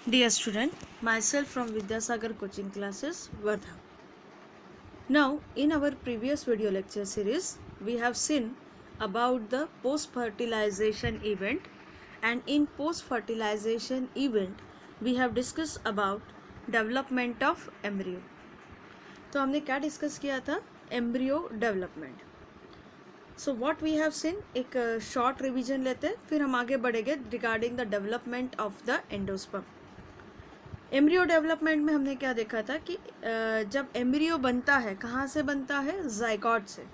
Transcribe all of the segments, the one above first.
Dear student, myself from Vidyasagar coaching classes, Vardha. Now, in our previous video lecture series, we have seen about the post-fertilization event, and in post-fertilization event, we have discussed about development of embryo. तो हमने क्या discuss किया था? Embryo development. So what we have seen, एक short revision लेते हैं, फिर हम आगे बढ़ेंगे regarding the development of the endosperm. Embryo development में हमने क्या देखा था कि जब एम्ब्रियो बनता है, कहाँ से बनता है? जाइगोट से.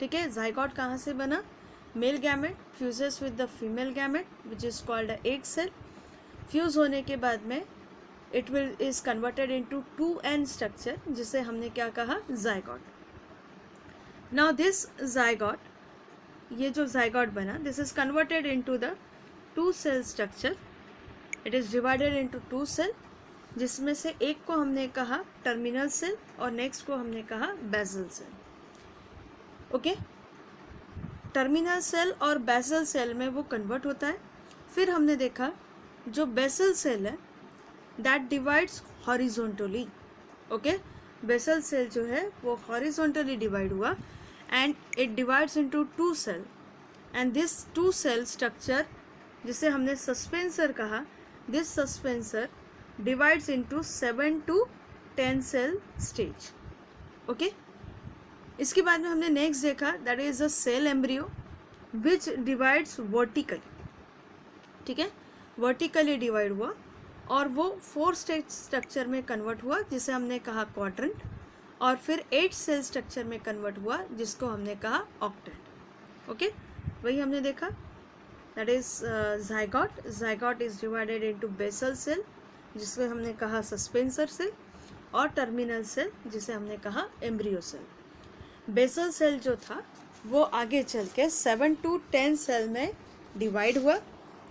ठीक है, जाइगोट कहाँ से बना? Male gamete fuses with the female gamete which is called a egg cell. Fuse होने के बाद में it will is converted into 2n structure, जिसे हमने क्या कहा? जाइगोट. नाउ दिस जाइगोट, ये जो जाइगोट बना, this is converted into the 2 cell structure. It is divided into 2 cell, जिसमें से एक को हमने कहा टर्मिनल सेल और नेक्स्ट को हमने कहा basal cell. Okay, terminal cell और बेसल सेल में वो कन्वर्ट होता है. फिर हमने देखा जो बेसल सेल है that divides horizontally. Okay, basal cell जो है वो हॉरिजॉन्टली डिवाइड हुआ and it divides into 2 cell, and this 2 cell structure, जिसे हमने सस्पेंसर कहा, this suspensor divides into 7 to 10 cell stage. Okay, इसके बाद में हमने नेक्स्ट देखा that is a cell embryo which divides vertically. ठीक है, वर्टिकली डिवाइड हुआ और वो 4 स्टेज स्ट्रक्चर में कन्वर्ट हुआ, जिसे हमने कहा क्वाड्रेंट, और फिर 8 सेल स्ट्रक्चर में कन्वर्ट हुआ, जिसको हमने कहा ऑक्टेंट. ओके, वही हमने देखा that is zygote. Zygote is divided into basal cell, जिसमें हमने कहा सस्पेंसर सेल, और टर्मिनल सेल, जिसे हमने कहा एम्ब्रियो सेल. बेसल सेल जो था वो आगे चल के 7 to 10 सेल में डिवाइड हुआ,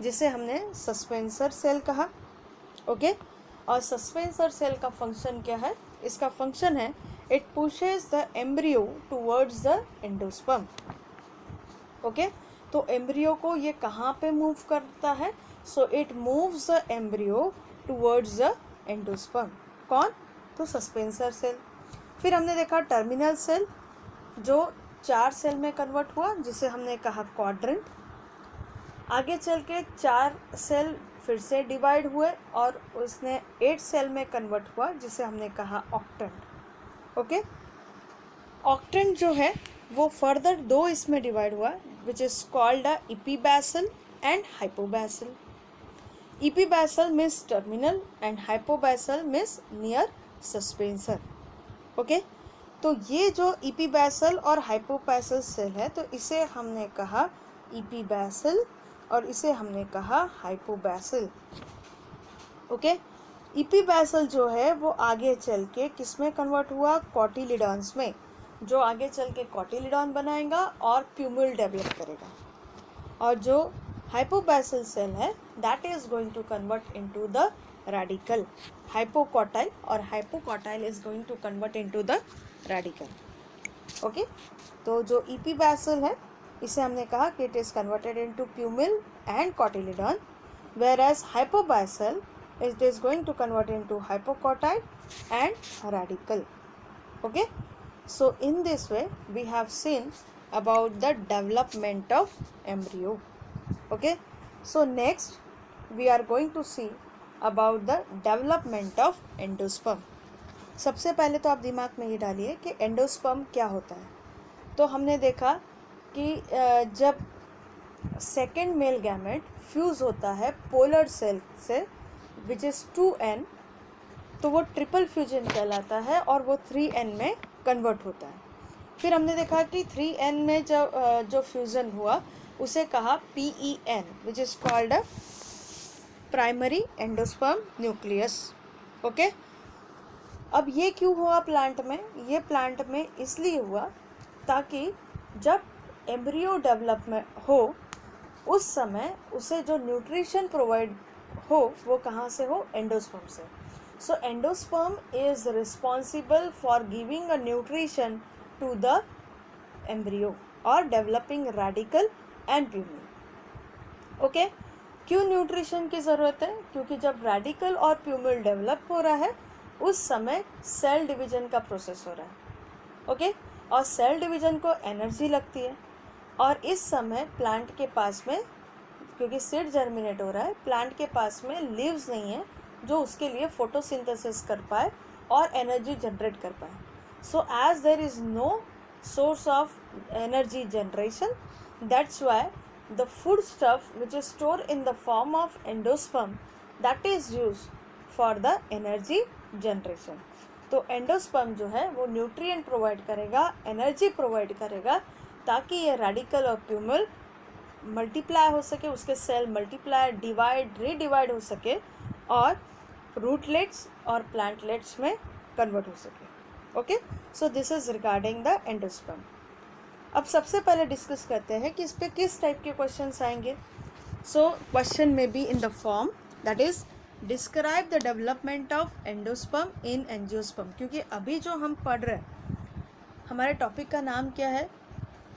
जिसे हमने सस्पेंसर सेल कहा. ओके, और सस्पेंसर सेल का फंक्शन क्या है? इसका फंक्शन है it pushes the embryo towards the endosperm. Okay, तो एम्ब्रियो को ये कहाँ पे मूव करता है? So it moves the embryo towards the endosperm. कौन? तो सस्पेंसर सेल. फिर हमने देखा टर्मिनल सेल जो 4 सेल में कन्वर्ट हुआ, जिसे हमने कहा क्वाड्रेंट. आगे चल के 4 सेल फिर से डिवाइड हुए और उसने 8 सेल में कन्वर्ट हुआ, जिसे हमने कहा ऑक्टेंट. ओके, ऑक्टेंट जो है वो फर्दर 2 इसमें डिवाइड हुआ, which is called a epibasal and hypobasal. Epibasal means terminal and hypobasal means near suspensor. Okay, तो ये जो epibasal और hypobasal सेल है, तो इसे हमने कहा epibasal और इसे हमने कहा hypobasal. ओके, epibasal जो है वो आगे चल के किस में कन्वर्ट हुआ? कॉटिलिडॉन्स में, जो आगे चल के कॉटिलिडॉन बनाएगा और प्यूमिल डेवलप करेगा. और जो hypobasal सेल है that is going to convert into the radical hypocotyl, और hypocotyl is going to convert into the radical. Okay, तो जो epibasal है इसे हमने कहा कि it is converted into pumil and cotyledon, whereas hypobasal it is going to convert into hypocotyl and radical. Okay, so in this way we have seen about the development of embryo. Okay, so next we are going to see about the development of endosperm. सबसे पहले तो आप दिमाग में ये डालिए कि endosperm क्या होता है. तो हमने देखा कि जब सेकेंड मेल गैमेट फ्यूज होता है पोलर सेल से विच इज़ 2n, तो वो ट्रिपल फ्यूजन कहलाता है और वो 3n में कन्वर्ट होता है. फिर हमने देखा कि 3n में जो फ्यूज़न हुआ उसे कहा PEN, which is called a primary endosperm nucleus. Okay, अब ये क्यों हुआ प्लांट में? ये प्लांट में इसलिए हुआ ताकि जब एम्ब्रियो डेवलपमेंट हो उस समय उसे जो न्यूट्रिशन प्रोवाइड हो वो कहाँ से हो? एंडोस्पर्म से. So endosperm is responsible for giving a nutrition to the embryo और developing radical and pumil. Okay, क्यों न्यूट्रिशन की ज़रूरत है? क्योंकि जब रेडिकल और प्यूमिल डेवलप हो रहा है उस समय सेल डिवीजन का प्रोसेस हो रहा है, ओके। और सेल डिवीजन को एनर्जी लगती है, और इस समय प्लांट के पास में, क्योंकि सीड जर्मिनेट हो रहा है, प्लांट के पास में लीव्स नहीं है जो उसके लिए फोटोसिंथेसिस कर पाए और एनर्जी जनरेट कर पाए. So as there is no source of energy generation, that's why the food stuff which is stored in the form of endosperm, that is used for the energy generation. तो endosperm जो है वो nutrient provide करेगा, energy provide करेगा, ताकि ये radical और प्यूमल multiply हो सके, उसके सेल मल्टीप्लाई, डिवाइड, रीडिवाइड हो सके और रूटलेट्स और प्लांटलेट्स में कन्वर्ट हो सके. Okay, so this is regarding the endosperm. अब सबसे पहले डिस्कस करते हैं कि इस पे किस टाइप के क्वेश्चंस आएंगे. सो क्वेश्चन में be in the form that is describe the development of endosperm in angiosperm. क्योंकि अभी जो हम पढ़ रहे हैं, हमारे टॉपिक का नाम क्या है?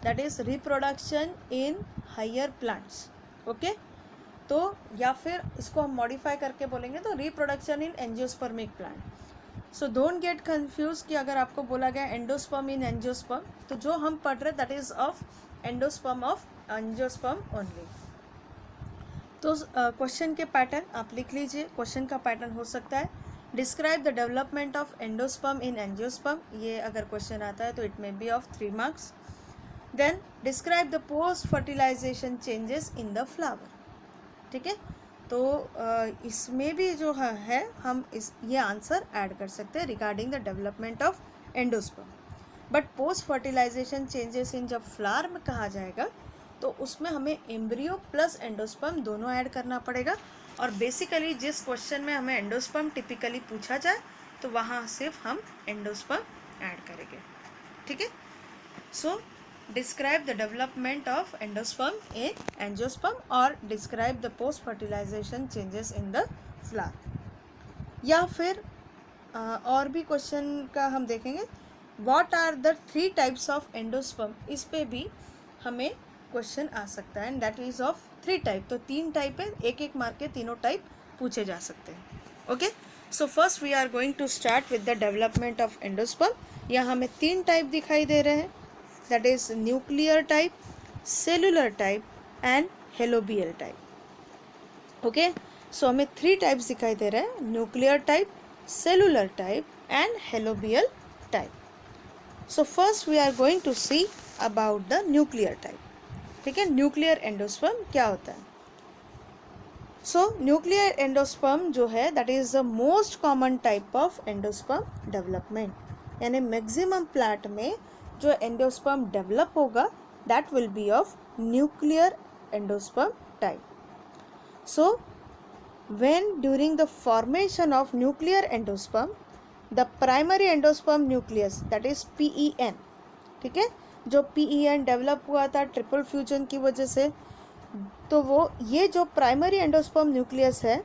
That is reproduction in higher plants. Okay, तो या फिर इसको हम मॉडिफाई करके बोलेंगे तो reproduction in angiospermic plant. So don't get confuse कि अगर आपको बोला गया एंडोस्पर्म इन एंजियोस्पर्म, तो जो हम पढ़ रहे that is of endosperm of angiosperm only. तो क्वेश्चन के पैटर्न आप लिख लीजिए. क्वेश्चन का पैटर्न हो सकता है describe the development of endosperm in angiosperm. ये अगर क्वेश्चन आता है तो it may be of 3 marks. Then describe the post fertilization changes in the flower. ठीक है, तो इसमें भी जो है हम ये आंसर ऐड कर सकते हैं regarding the development of endosperm. But post fertilization changes in जब फ्लावर में कहा जाएगा तो उसमें हमें एम्ब्रियो प्लस एंडोस्पर्म दोनों ऐड करना पड़ेगा. और बेसिकली जिस क्वेश्चन में हमें एंडोस्पर्म टिपिकली पूछा जाए तो वहाँ सिर्फ हम एंडोस्पर्म ऐड करेंगे. ठीक है, सो describe the development of endosperm in angiosperm or describe the post fertilization changes in the flower. या फिर और भी क्वेश्चन का हम देखेंगे what are the 3 types of endosperm. इस पे भी हमें क्वेश्चन आ सकता है, and that is of 3 type. तो 3 टाइप है, एक एक मार्क के तीनों टाइप पूछे जा सकते हैं. Okay, so first we are going to start with the development of endosperm. यहाँ हमें 3 टाइप दिखाई दे रहे हैं, that is nuclear type, cellular type and halobial type. okay, so हमें 3 types दिखाई दे रहे हैं, nuclear type, cellular type and halobial type. so first we are going to see about the nuclear type. ठीक है, nuclear endosperm क्या होता है? so nuclear endosperm जो है that is the most common type of endosperm development. यानी maximum plant में जो एंडोस्पर्म डेवलप होगा that will be of nuclear endosperm type. So when during the formation of nuclear endosperm the primary endosperm nucleus that is PEN. ठीक है, जो PEN develop हुआ था triple fusion की वजह से, तो वो ये जो प्राइमरी एंडोस्पर्म न्यूक्लियस है,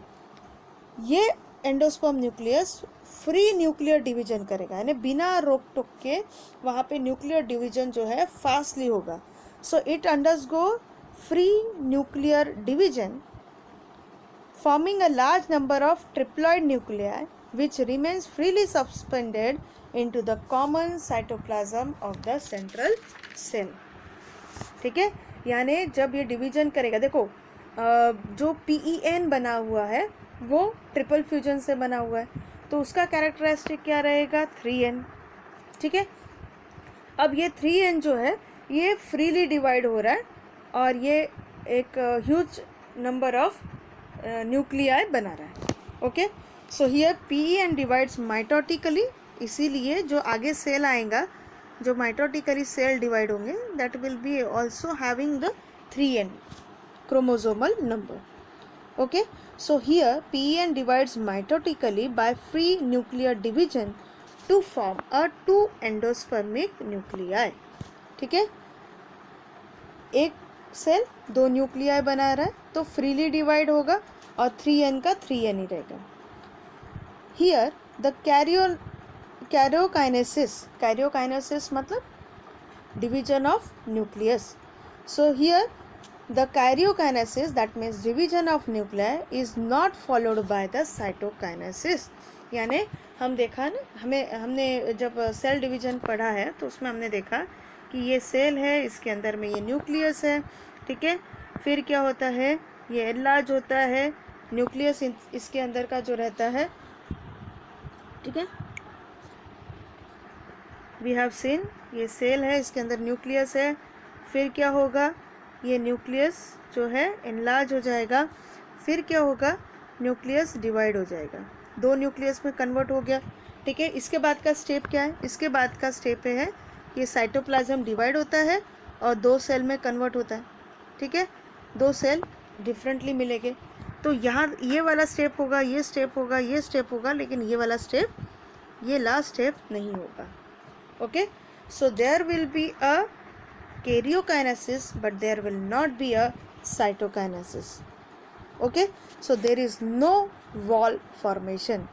ये endosperm nucleus free nuclear division करेगा, यानी बिना रोक टोक के वहाँ पे न्यूक्लियर डिवीजन जो है फास्टली होगा. So it undergo free nuclear division forming a large number of triploid nuclei which remains freely suspended into the common cytoplasm of the central cell. ठीक है, यानी जब ये डिवीजन करेगा, देखो जो PEN बना हुआ है वो ट्रिपल फ्यूजन से बना हुआ है, तो उसका कैरेक्टरिस्टिक क्या रहेगा? 3N. ठीक है, अब ये 3N जो है ये फ्रीली डिवाइड हो रहा है और ये एक ह्यूज नंबर ऑफ न्यूक्लियाई बना रहा है. Okay, so here PEN divides mitotically, इसीलिए जो आगे सेल आएगा, जो माइटोटिकली सेल डिवाइड होंगे that will B also having the 3N chromosomal number. okay, so here PEN divides mitotically by free nuclear division to form a 2 endospermic nuclei. ठीक है, एक cell 2 nuclei बना रहा है तो फ्रीली डिवाइड होगा और 3N का 3N ही रहेगा. here the karyokinesis मतलब division of nucleus. so here the karyokinesis that means division of nuclei is not followed by the cytokinesis. यानी हम देखा ना, हमने जब सेल डिवीजन पढ़ा है तो उसमें हमने देखा कि ये सेल है, इसके अंदर में ये न्यूक्लियस है, ठीक है। फिर क्या होता है, ये एनलार्ज होता है, न्यूक्लियस इसके अंदर का जो रहता है, ठीक है। वी हैव सीन ये सेल है, इसके अंदर न्यूक्लियस है। फिर क्या होगा, ये न्यूक्लियस जो है एनलार्ज हो जाएगा। फिर क्या होगा, न्यूक्लियस डिवाइड हो जाएगा, दो न्यूक्लियस में कन्वर्ट हो गया, ठीक है। इसके बाद का स्टेप क्या है, इसके बाद का स्टेप है ये साइटोप्लाज्म डिवाइड होता है और दो सेल में कन्वर्ट होता है, ठीक है। दो सेल डिफरेंटली मिलेंगे, तो यहाँ ये वाला स्टेप होगा, ये स्टेप होगा, ये स्टेप होगा, लेकिन ये वाला स्टेप, ये लास्ट स्टेप नहीं होगा। Okay, so there will be a karyokinesis but there will not be a cytokinesis. Okay, so there is no wall formation,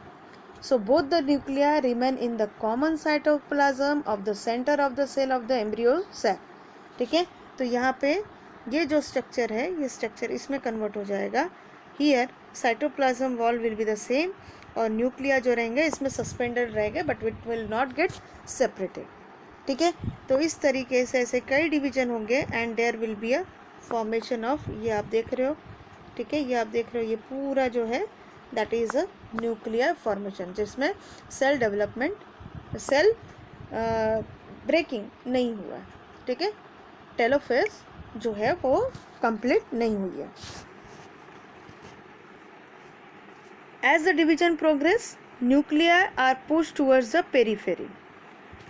so both the nuclei remain in the common cytoplasm of the center of the cell of the embryo sac. ठीक है, तो यहाँ पे ये जो structure है, ये structure इसमें कन्वर्ट हो जाएगा। Here cytoplasm wall will be the same और न्यूक्लिया जो रहेंगे इसमें सस्पेंडेड रहेंगे but it will not get separated, ठीक है। तो इस तरीके से ऐसे कई डिवीजन होंगे and there will be a formation of, ये आप देख रहे हो, ठीक है, ये आप देख रहे हो, ये पूरा जो है that is a nuclear formation, जिसमें सेल डेवलपमेंट, सेल ब्रेकिंग नहीं हुआ है, ठीक है। टेलोफेज जो है वो कंप्लीट नहीं हुई है। As the division progress nuclei are push towards the periphery.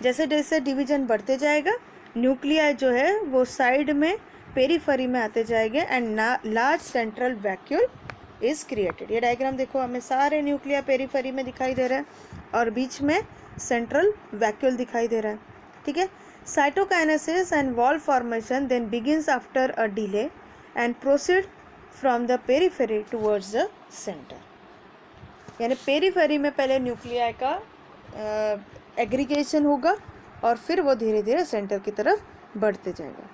जैसे जैसे डिवीजन बढ़ते जाएगा, न्यूक्लिया जो है वो साइड में पेरीफेरी में आते जाएंगे and large central vacuole is created. ये डायग्राम देखो, हमें सारे न्यूक्लिया पेरीफेरी में दिखाई दे रहा है और बीच में सेंट्रल वैक्यूल दिखाई दे रहा है, ठीक है। Cytokinesis and wall formation then begins after a delay and proceed from the periphery towards the centre. यानी पेरीफेरी में पहले न्यूक्लिया का एग्रीगेशन होगा और फिर वो धीरे धीरे सेंटर की तरफ बढ़ते जाएगा।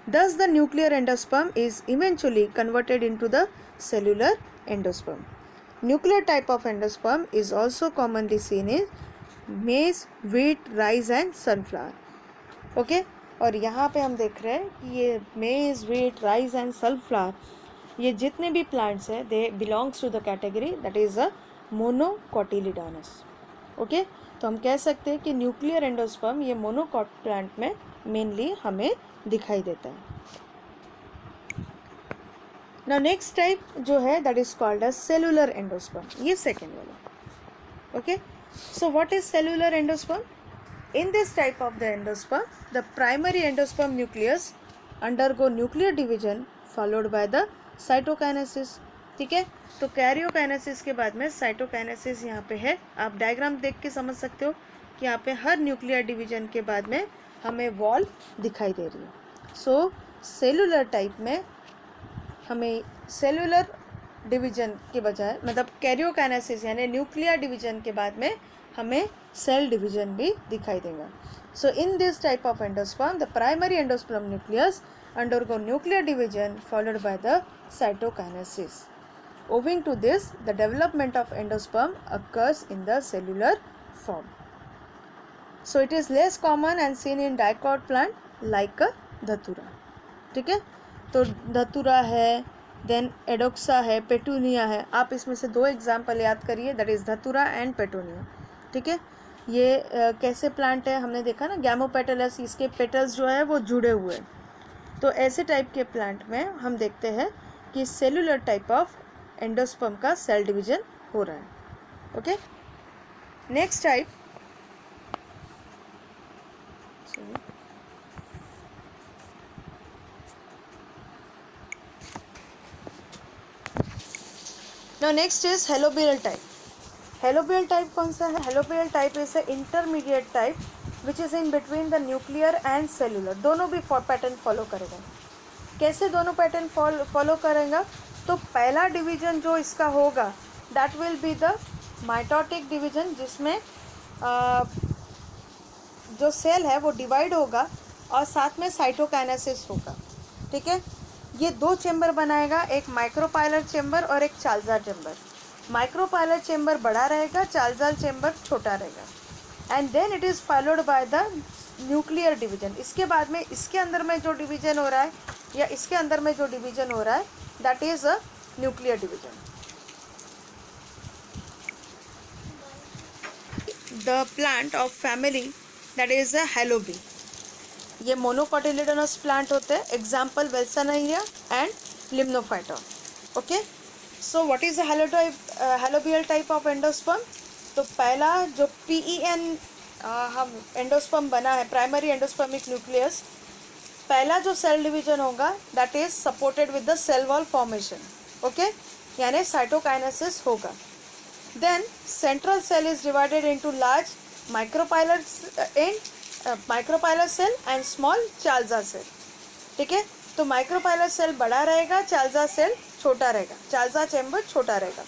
Thus the nuclear endosperm is eventually converted into the cellular endosperm. Nuclear type of endosperm is also commonly seen in maize, wheat, rice and sunflower. Okay? और यहाँ पे हम देख रहे हैं कि ये maize, wheat, rice and sunflower, ये जितने भी plants हैं they belongs to the category that is a monocotyledonous. Okay, तो हम कह सकते हैं कि न्यूक्लियर एंडोस्पर्म ये मोनोकॉट प्लांट में मेनली हमें दिखाई देता है। नाउ नेक्स्ट टाइप जो है that is called as cellular endosperm, ये सेकेंड वाला। Okay, so what is cellular endosperm? In this type of the endosperm the primary endosperm nucleus undergo nuclear division followed by the cytokinesis, ठीक है। तो karyokinesis के बाद में cytokinesis यहाँ पे है। आप डायग्राम देख के समझ सकते हो कि यहाँ पे हर न्यूक्लियर डिवीजन के बाद में हमें वॉल दिखाई दे रही है। सो सेलुलर टाइप में हमें सेलुलर डिवीजन के बजाय, मतलब कैरियोकाइनेसिस यानी न्यूक्लियर डिवीजन के बाद में हमें सेल डिवीजन भी दिखाई देगा। So in this type of endosperm the primary endosperm nucleus undergo nuclear division followed by the cytokinesis. Owing to this, the development of endosperm occurs in the cellular form. So it is less common and seen in dicot plant like धतूरा, ठीक है। तो धतूरा है, then एडोक्सा है, petunia है। आप इसमें से दो एग्जाम्पल याद करिए, दैट इज धतूरा एंड पेटूनिया, ठीक है। ये कैसे प्लांट है, हमने देखा ना, गैमोपेटलस, इसके पेटल्स जो है वो जुड़े हुए हैं। तो ऐसे टाइप के प्लांट में हम देखते हैं कि सेलुलर टाइप ऑफ एंडोस्पर्म का सेल डिवीजन हो रहा है। Okay, next type, now next is helobial type. Helobial type कौन सा है? Helobial type is A intermediate type which is in between the nuclear and cellular. दोनों भी पैटर्न फॉलो करेगा। कैसे दोनों पैटर्न फॉलो करेगा? तो पहला डिवीजन जो इसका होगा that will be the mitotic division, जिसमें जो सेल है वो डिवाइड होगा और साथ में साइटोकाइनेसिस होगा, ठीक है। ये दो चेम्बर बनाएगा, एक माइक्रोपाइलर चेम्बर और एक चालजार चेम्बर। माइक्रोपाइलर चेम्बर बड़ा रहेगा, चालजार चेम्बर छोटा रहेगा। And then it is followed by the nuclear division. इसके बाद में इसके अंदर में जो डिवीजन हो रहा है या इसके अंदर में जो डिवीजन हो रहा है that is a nuclear division. The plant of family that is a Helobiae. ये मोनोकोटिलिडोनस प्लांट होते हैं, example Vallisneria and Limnophyton. Okay, so what is helobial type of endosperm? तो पहला जो PEN हम एंडोस्पर्म बना है, प्राइमरी एंडोस्पर्मिक न्यूक्लियस, पहला जो सेल डिवीजन होगा that is supported with the cell wall formation. Okay, यानी साइटोकाइनेसिस होगा। Then central cell is divided into large micropylar cell and small chalazal cell. ठीक है, तो माइक्रोपाइलर सेल बड़ा रहेगा, चालजार सेल छोटा रहेगा, चालजार चैम्बर छोटा रहेगा।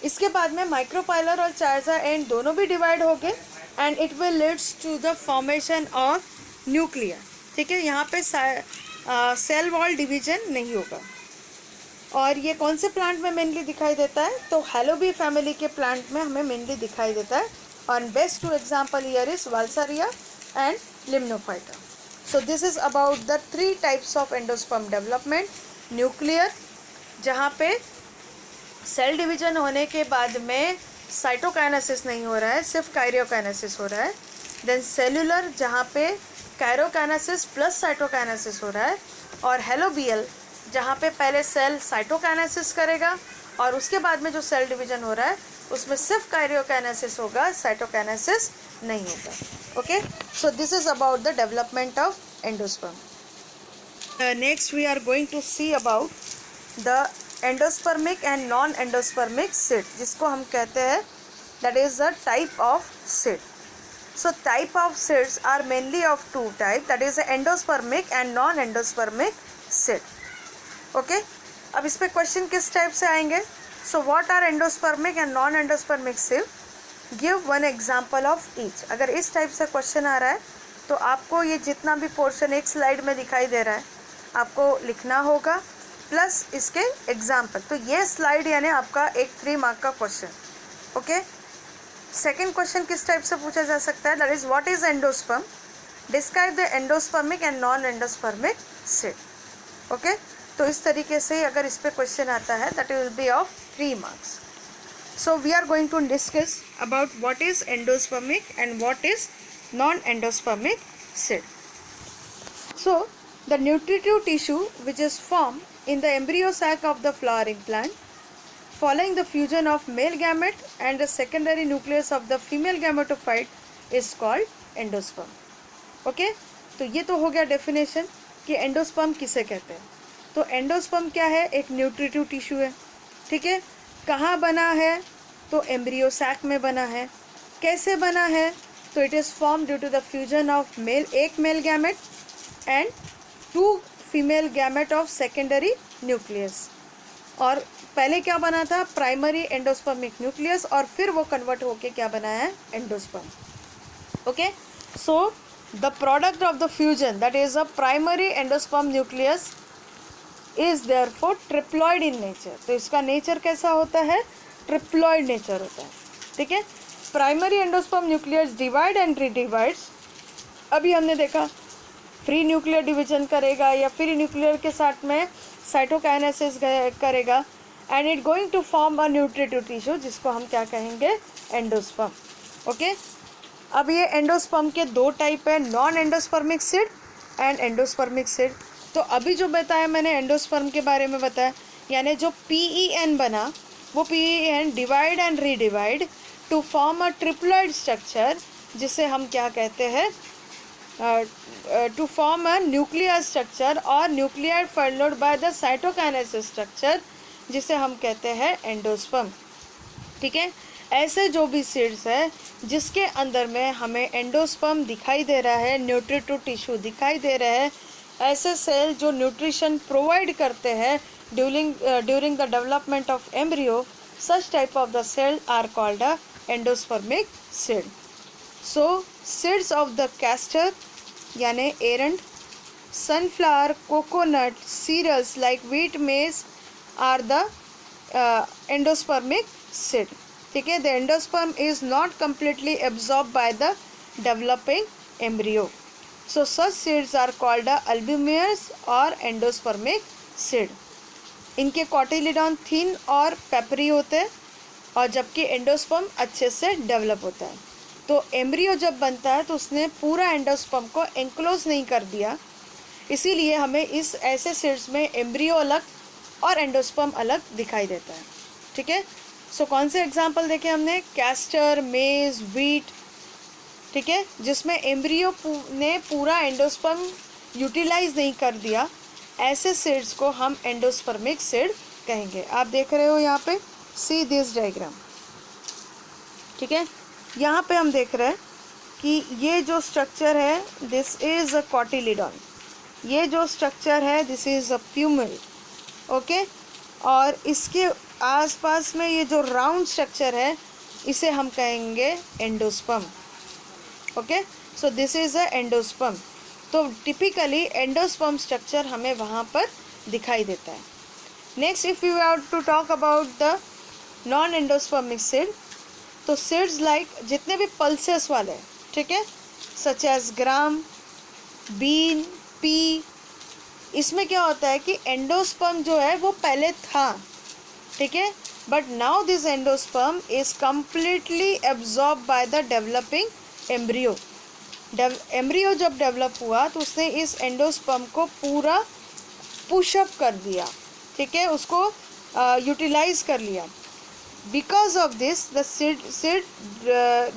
इसके बाद में माइक्रोपाइलर और चालजार एंड दोनों भी डिवाइड हो गए and it will leads to the formation of nuclear. ठीक है, यहाँ पे सेल वॉल डिवीजन नहीं होगा। और ये कौन से प्लांट में मेनली दिखाई देता है? तो हेलोबी फैमिली के प्लांट में हमें मेनली दिखाई देता है। और best two example here is Vallisneria and Limnophyton. So this is about the 3 types of endosperm development. Nuclear, जहाँ पे सेल डिवीजन होने के बाद में साइटोकाइनेसिस नहीं हो रहा है, सिर्फ काइरियोकाइनेसिस हो रहा है। देन सेल्यूलर, जहाँ पे काइरोकाइनेसिस प्लस साइटोकाइनेसिस हो रहा है। और हेलोबियल, जहाँ पे पहले सेल साइटोकाइनेसिस करेगा और उसके बाद में जो सेल डिवीजन हो रहा है उसमें सिर्फ काइरियोकाइनेसिस होगा, साइटोकाइनेसिस नहीं होगा। Okay, so this is about the development of endosperm. Next we are going to see about the endospermic and non endospermic seed, जिसको हम कहते हैं that is the type of seed. So type of seeds are mainly of 2 types, that is endospermic and non-endospermic seed. Okay, अब इस पे question किस type से आएंगे? So what are endospermic and non-endospermic seed? Give one example of each. अगर इस type से question आ रहा है तो आपको ये जितना भी पोर्शन एक स्लाइड में दिखाई दे रहा है आपको लिखना होगा प्लस इसके एग्जाम्पल। तो ये स्लाइड यानी आपका एक 3 मार्क का क्वेश्चन। ओके, सेकेंड क्वेश्चन किस टाइप से पूछा जा सकता है? That is what is endosperm, describe the endospermic and non endospermic seed. Okay, तो इस तरीके से अगर इस पे क्वेश्चन आता है that will be of 3 marks. So we are going to discuss about what is endospermic and what is non endospermic seed. So the nutritive tissue which is form in the embryo sac of the flowering plant following the fusion of male gamete and the secondary nucleus of the female gametophyte is called endosperm. Okay, तो ये तो हो गया definition कि endosperm किसे कहते हैं। तो एंडोस्पर्म क्या है? एक न्यूट्रिटिव टिश्यू है। ठीक है, कहाँ बना है? तो एम्ब्रियो सैक में बना है। कैसे बना है? तो it is form due to the fusion of एक male gamete and 2 female gamete of secondary nucleus. और पहले क्या बना था? प्राइमरी एंडोस्पर्मिक न्यूक्लियस, और फिर वो कन्वर्ट होके क्या बना है? Endosperm. Okay, so the product of the fusion that is a primary endosperm nucleus is therefore triploid in nature. तो इसका नेचर कैसा होता है? ट्रिप्लॉइड नेचर होता है। ठीक है, primary endosperm nucleus divide and redivides. अभी हमने देखा फ्री न्यूक्लियर डिवीजन करेगा या फ्री न्यूक्लियर के साथ में साइटोकाइनेसिस करेगा and it going to form a nutritive tissue, जिसको हम क्या कहेंगे? एंडोस्पर्म। ओके, अब ये एंडोस्पर्म के 2 टाइप है, non endospermic seed and endospermic seed. तो अभी जो बताया मैंने एंडोस्पर्म के बारे में बताया, यानी जो PEN बना वो PEN divide and redivide to form a triploid structure, जिसे हम क्या कहते हैं? To form a nuclear structure और nuclear followed by the cytokinesis structure, जिसे हम कहते हैं एंडोस्पर्म। ठीक है, ऐसे जो भी सीड्स है जिसके अंदर में हमें एंडोस्पर्म दिखाई दे रहा है, न्यूट्रिटिव टिश्यू दिखाई दे रहा है, ऐसे सेल जो न्यूट्रिशन प्रोवाइड करते हैं during the development of embryo, such type of the cell are called a endospermic seed. So seeds of the castor यानी एरंड, sunflower, coconut, cereals like wheat, maize are the endospermic seed. ठीक है, the endosperm is not completely absorbed by the developing embryo. So such seeds are called albuminous or endospermic seed. इनके cotyledon thin और peppery होते हैं और जबकि endosperm अच्छे से डेवलप होता है. तो एम्ब्रियो जब बनता है तो उसने पूरा एंडोस्पर्म को एंक्लोज नहीं कर दिया, इसीलिए हमें इस ऐसे सीड्स में एम्ब्रियो अलग और एंडोस्पर्म अलग दिखाई देता है. ठीक है, सो कौन से एग्जाम्पल देखे हमने? कैस्टर, मेज, व्हीट. ठीक है, जिसमें एम्ब्रियो ने पूरा एंडोस्पर्म यूटिलाइज नहीं कर दिया, ऐसे सीड्स को हम एंडोस्पर्मिक सीड कहेंगे. आप देख रहे हो यहाँ पे, सी दिस डायग्राम. ठीक है, यहाँ पे हम देख रहे हैं कि ये जो स्ट्रक्चर है, दिस इज अ कॉटिलिडॉन. ये जो स्ट्रक्चर है, दिस इज अ प्यूमल. ओके, और इसके आसपास में ये जो राउंड स्ट्रक्चर है, इसे हम कहेंगे endosperm. Okay, so this is a endosperm. तो टिपिकली एंडोस्पर्म स्ट्रक्चर हमें वहाँ पर दिखाई देता है. Next, if you have to talk about the non endospermic seed, तो सीड्स लाइक जितने भी पल्सेस वाले, ठीक है, such as gram, bean, pea, इसमें क्या होता है कि एंडोस्पर्म जो है वो पहले था. ठीक है, but now this endosperm is completely absorb by the developing embryo. Embryo जब डेवलप हुआ तो उसने इस एंडोस्पर्म को पूरा पुशअप कर दिया. ठीक है, उसको यूटिलाइज कर लिया. Because of this the seed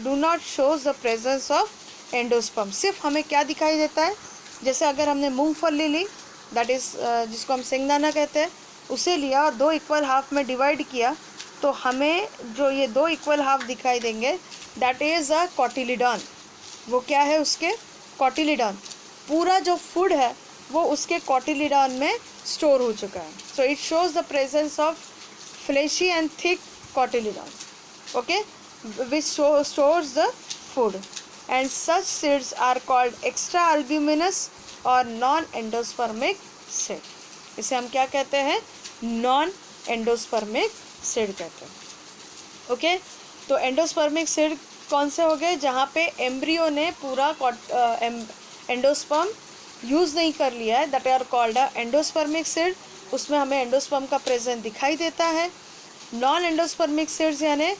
do not shows the presence of endosperm. सिर्फ हमें क्या दिखाई देता है, जैसे अगर हमने मूंगफली ली, दैट इज़ जिसको हम सिंगदाना कहते हैं, उसे लिया और 2 इक्वल हाफ में डिवाइड किया, तो हमें जो ये 2 इक्वल हाफ दिखाई देंगे, दैट इज़ अ कॉटिलिडॉन. वो क्या है? उसके कॉटिलिडॉन. पूरा जो फूड है वो उसके कॉटिलिडॉन में स्टोर हो चुका है. So it shows the presence of fleshy and thick cotyledon. Okay, which stores the food. And such seeds are called extra albuminous और नॉन एंडोस्पर्मिक सीड. इसे हम क्या कहते हैं? नॉन एंडोस्पर्मिक सीड कहते हैं. ओके, तो एंडोस्पर्मिक सीड कौन से हो गए? जहाँ पे एम्ब्रियो ने पूरा एंडोस्पर्म यूज़ नहीं कर लिया है, that are called endospermic seed. उसमें हमें एंडोस्पर्म का प्रेजेंस दिखाई देता है. नॉन एंडोस्पर्मिक सीड्स यानी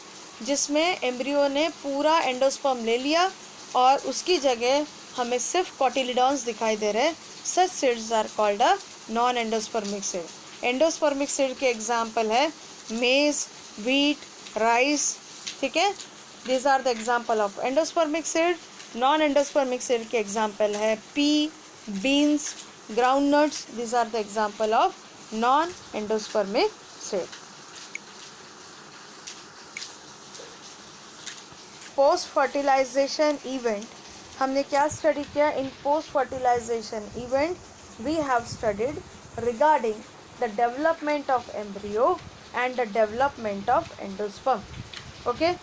जिसमें एम्ब्रियो ने पूरा एंडोस्पर्म ले लिया और उसकी जगह हमें सिर्फ कॉटिलिडॉन्स दिखाई दे रहे हैं. Such seeds are called non endospermic seed. Endospermic seed के एग्जाम्पल है मेज, व्हीट, राइस. ठीक है, these are the example of endospermic seed. non endospermic seed के example है pea, beans, groundnuts. these are the example of non endospermic seed. post fertilization event, हमने क्या study किया? इन post fertilization event we have studied regarding the development of embryo and the development of endosperm. okay,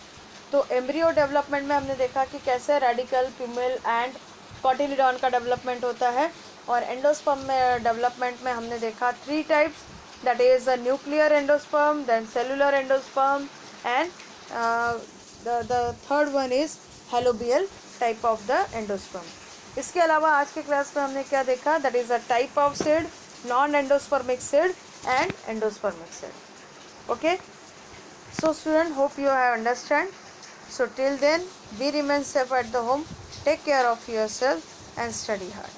तो embryo development में हमने देखा कि कैसे radical, प्यूमिल and cotyledon का डेवलपमेंट होता है. और एंडोस्पर्म में डेवलपमेंट में हमने देखा 3 types, that is the nuclear endosperm, then cellular endosperm and the third one is helobial type of the endosperm. इसके अलावा आज के क्लास में हमने क्या देखा? That is a type of seed, non endospermic seed and endospermic seed. Okay, so student, hope you have understand. So till then, be remain safe at the home, take care of yourself and study hard.